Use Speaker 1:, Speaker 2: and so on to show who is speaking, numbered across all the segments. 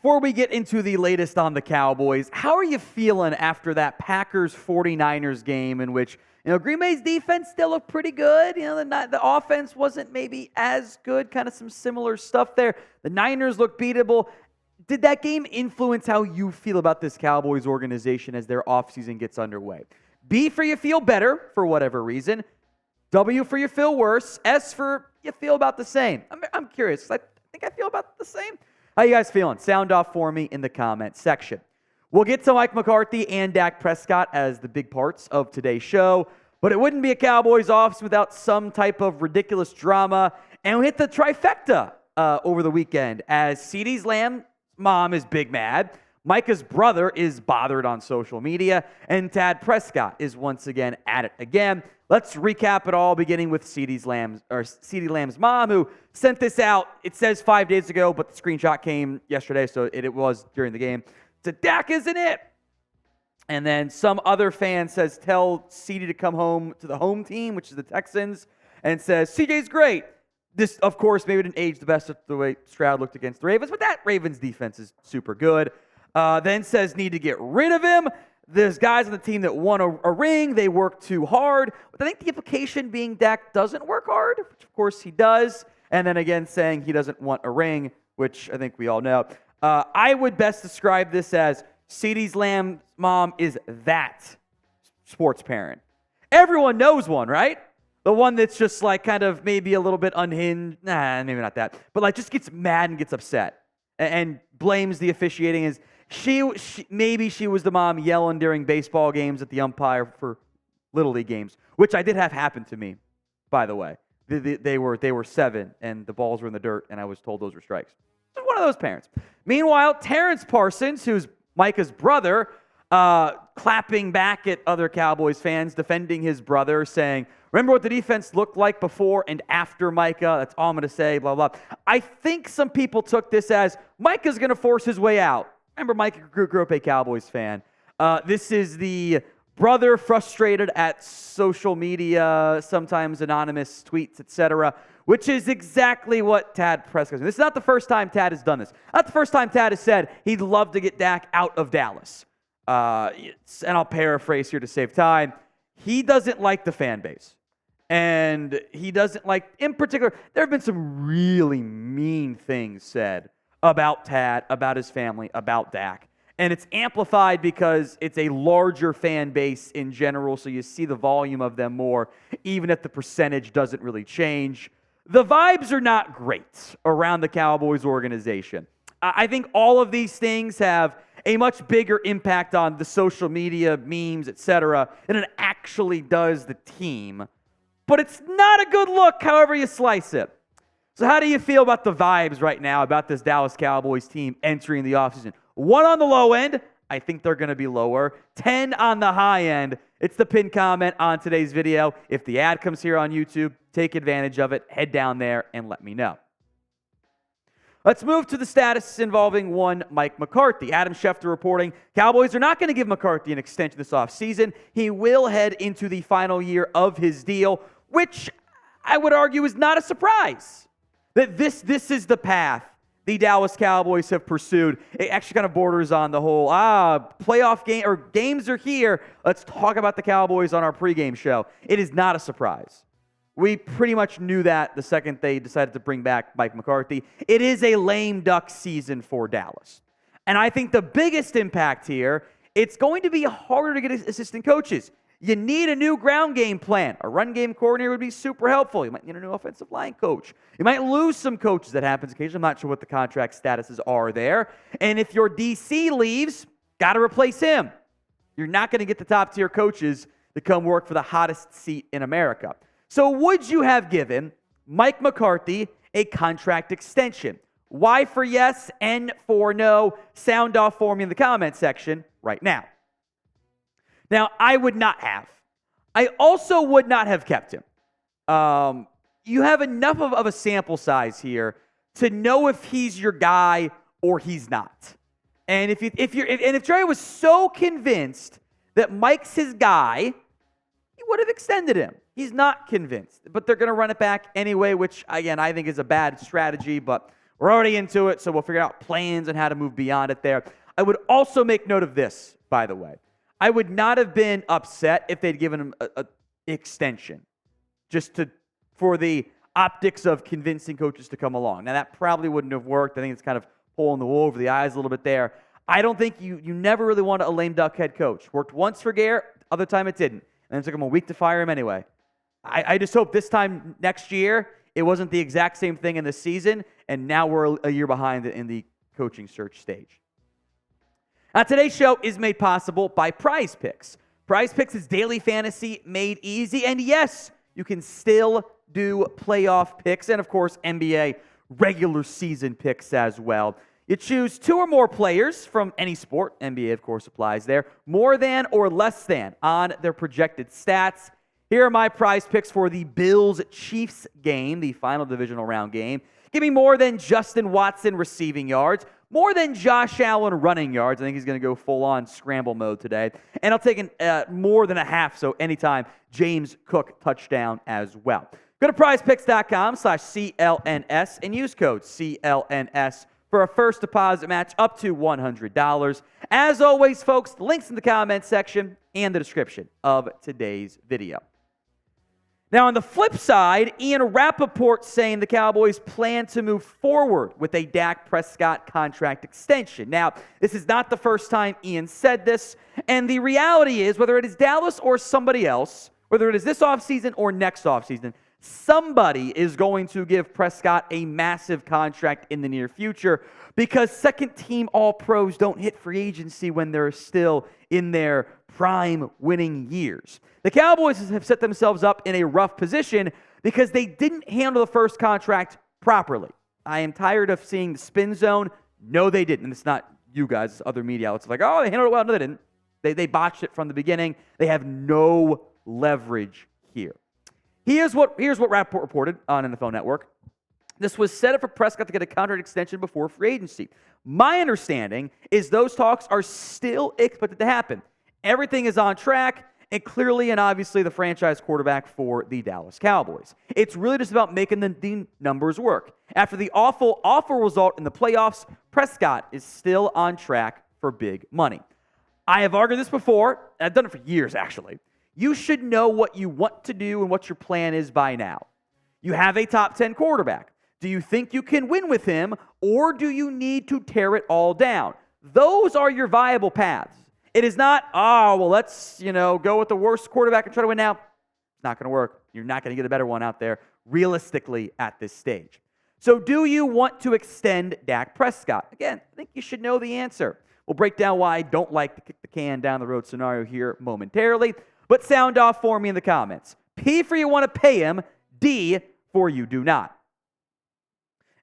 Speaker 1: before we get into the latest on the Cowboys, how are you feeling after that Packers-49ers game in which, Green Bay's defense still looked pretty good. The offense wasn't maybe as good, kind of some similar stuff there. The Niners looked beatable. Did that game influence how you feel about this Cowboys organization as their offseason gets underway? B for you feel better for whatever reason. W for you feel worse. S for you feel about the same. I'm curious. I think I feel about the same. How you guys feeling? Sound off for me in the comments section. We'll get to Mike McCarthy and Dak Prescott as the big parts of today's show, but it wouldn't be a Cowboys offseason without some type of ridiculous drama. And we hit the trifecta over the weekend as CeeDee Lamb's mom is big mad, Micah's brother is bothered on social media, and Dak Prescott is once again at it again. Let's recap it all, beginning with CeeDee Lamb's mom, who sent this out. It says 5 days ago, but the screenshot came yesterday, so it was during the game. To Dak isn't it? And then some other fan says, tell CeeDee to come home to the home team, which is the Texans, and says, CJ's great. This, of course, maybe didn't age the best the way Stroud looked against the Ravens, but that Ravens defense is super good. Then says, need to get rid of him. There's guys on the team that won a ring. They work too hard. But I think the implication being Dak doesn't work hard, which of course he does. And then again saying he doesn't want a ring, which I think we all know. I would best describe this as CeeDee Lamb's mom is that sports parent. Everyone knows one, right? The one that's just like kind of maybe a little bit unhinged. Nah, maybe not that. But like just gets mad and gets upset and blames the officiating as maybe she was the mom yelling during baseball games at the umpire for Little League games, which I did have happen to me, by the way. They were 7, and the balls were in the dirt, and I was told those were strikes. Just one of those parents. Meanwhile, Terrence Parsons, who's Micah's brother, clapping back at other Cowboys fans, defending his brother, saying, remember what the defense looked like before and after Micah? That's all I'm going to say, blah, blah. I think some people took this as Micah's going to force his way out. Remember, Micah grew up a Cowboys fan. This is the brother frustrated at social media, sometimes anonymous tweets, etc., which is exactly what Dak Prescott is. This is not the first time Tad has done this. Not the first time Tad has said he'd love to get Dak out of Dallas. And I'll paraphrase here to save time. He doesn't like the fan base. And he doesn't like, in particular, there have been some really mean things said about Tad, about his family, about Dak. And it's amplified because it's a larger fan base in general, so you see the volume of them more, even if the percentage doesn't really change. The vibes are not great around the Cowboys organization. I think all of these things have a much bigger impact on the social media, memes, etc., than it actually does the team. But it's not a good look, however you slice it. So how do you feel about the vibes right now about this Dallas Cowboys team entering the offseason? 1 on the low end. I think they're going to be lower. 10 on the high end. It's the pinned comment on today's video. If the ad comes here on YouTube, take advantage of it. Head down there and let me know. Let's move to the status involving one Mike McCarthy. Adam Schefter reporting, Cowboys are not going to give McCarthy an extension this offseason. He will head into the final year of his deal, which I would argue is not a surprise. That this is the path the Dallas Cowboys have pursued. It actually kind of borders on the whole, playoff game, or games are here. Let's talk about the Cowboys on our pregame show. It is not a surprise. We pretty much knew that the second they decided to bring back Mike McCarthy. It is a lame duck season for Dallas. And I think the biggest impact here, it's going to be harder to get assistant coaches. You need a new ground game plan. A run game coordinator would be super helpful. You might need a new offensive line coach. You might lose some coaches. That happens occasionally. I'm not sure what the contract statuses are there. And if your DC leaves, got to replace him. You're not going to get the top tier coaches to come work for the hottest seat in America. So would you have given Mike McCarthy a contract extension? Y for yes, N for no. Sound off for me in the comment section right now. Now, I would not have. I also would not have kept him. You have enough of a sample size here to know if he's your guy or he's not. And if Jerry was so convinced that Mike's his guy, he would have extended him. He's not convinced, but they're going to run it back anyway, which again I think is a bad strategy. But We're already into it, so we'll figure out plans and how to move beyond it there. I would also make note of this, by the way. I would not have been upset if they'd given him an extension for the optics of convincing coaches to come along. Now, that probably wouldn't have worked. I think it's kind of pulling the wool over the eyes a little bit there. I don't think you never really wanted a lame duck head coach. Worked once for Garrett, other time it didn't. And it took him a week to fire him anyway. I just hope this time next year it wasn't the exact same thing in the season, and now we're a year behind in the coaching search stage. Now, today's show is made possible by Prize Picks. Prize Picks is daily fantasy made easy, and yes, you can still do playoff picks and, of course, NBA regular season picks as well. You choose 2 or more players from any sport, NBA, of course, applies there, more than or less than on their projected stats. Here are my prize picks for the Bills-Chiefs game, the final divisional round game. Give me more than Justin Watson receiving yards, more than Josh Allen running yards. I think he's going to go full-on scramble mode today. And I'll take more than a half, so anytime, James Cook touchdown as well. Go to prizepicks.com/CLNS and use code CLNS for a first deposit match up to $100. As always, folks, the links in the comments section and the description of today's video. Now, on the flip side, Ian Rapoport saying the Cowboys plan to move forward with a Dak Prescott contract extension. Now, this is not the first time Ian said this, and the reality is, whether it is Dallas or somebody else, whether it is this offseason or next offseason, somebody is going to give Prescott a massive contract in the near future because second-team All-Pros don't hit free agency when they're still in their prime winning years. The Cowboys have set themselves up in a rough position because they didn't handle the first contract properly. I am tired of seeing the spin zone. No, they didn't. And it's not you guys, it's other media outlets. Like, oh, they handled it well. No, they didn't. They botched it from the beginning. They have no leverage here. Here's what Rapoport reported on NFL Network. This was set up for Prescott to get a contract extension before free agency. My understanding is those talks are still expected to happen. Everything is on track, and clearly and obviously the franchise quarterback for the Dallas Cowboys. It's really just about making the numbers work. After the awful result in the playoffs, Prescott is still on track for big money. I have argued this before. I've done it for years, actually. You should know what you want to do and what your plan is by now. You have a top 10 quarterback. Do you think you can win with him, or do you need to tear it all down? Those are your viable paths. It is not, let's go with the worst quarterback and try to win now. It's not going to work. You're not going to get a better one out there realistically at this stage. So do you want to extend Dak Prescott? Again, I think you should know the answer. We'll break down why I don't like the kick the can down the road scenario here momentarily. But sound off for me in the comments. P for you want to pay him. D for you do not.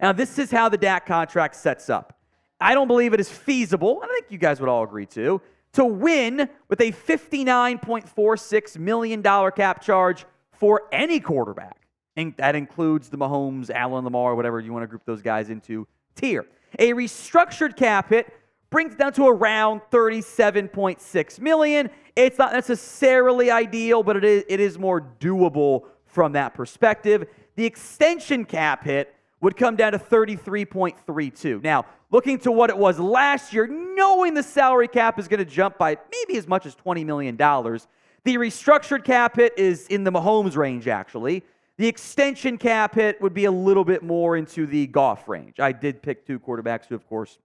Speaker 1: Now, this is how the Dak contract sets up. I don't believe it is feasible, and I think you guys would all agree to win with a $59.46 million cap charge for any quarterback. And that includes the Mahomes, Allen, Lamar, whatever you want to group those guys into tier. A restructured cap hit brings it down to around $37.6 million. It's not necessarily ideal, but it is more doable from that perspective. The extension cap hit would come down to $33.32. Now, looking to what it was last year, knowing the salary cap is going to jump by maybe as much as $20 million, the restructured cap hit is in the Mahomes range, actually. The extension cap hit would be a little bit more into the Goff range. I did pick 2 quarterbacks who, of course,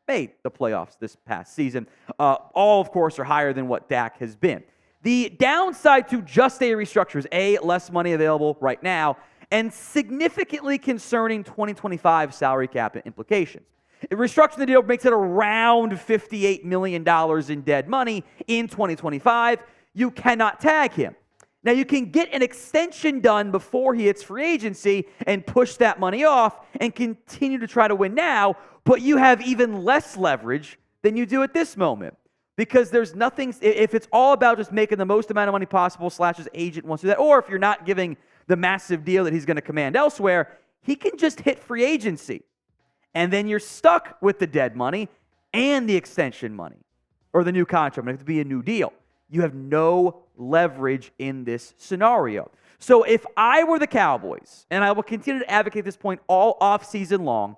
Speaker 1: made the playoffs this past season. All, of course, are higher than what Dak has been. The downside to just a restructure is, A, less money available right now, and significantly concerning 2025 salary cap implications. Restructuring the deal makes it around $58 million in dead money in 2025. You cannot tag him. Now, you can get an extension done before he hits free agency and push that money off and continue to try to win now, but you have even less leverage than you do at this moment. Because there's nothing, if it's all about just making the most amount of money possible, his agent wants to do that, or if you're not giving the massive deal that he's going to command elsewhere, he can just hit free agency. And then you're stuck with the dead money and the extension money, or the new contract. It has to be a new deal. You have no leverage in this scenario. So if I were the Cowboys, and I will continue to advocate this point all offseason long,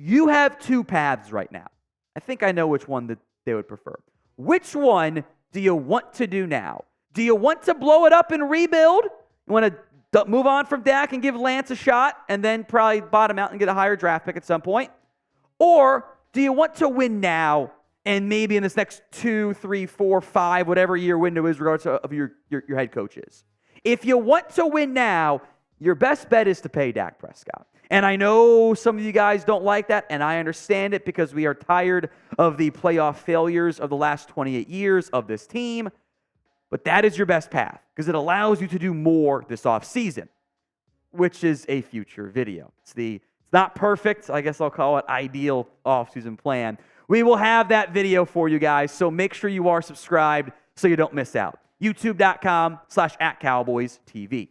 Speaker 1: You have two paths right now. I think I know which one that they would prefer. Which one do you want to do now? Do you want to blow it up and rebuild? You want to move on from Dak and give Lance a shot and then probably bottom out and get a higher draft pick at some point? Or do you want to win now and maybe in this next 2, 3, 4, 5, whatever year window is regardless of your head coaches? If you want to win now, your best bet is to pay Dak Prescott. And I know some of you guys don't like that, and I understand it because we are tired of the playoff failures of the last 28 years of this team. But that is your best path because it allows you to do more this offseason, which is a future video. It's not perfect. I guess I'll call it ideal offseason plan. We will have that video for you guys, so make sure you are subscribed so you don't miss out. YouTube.com/@CowboysTV.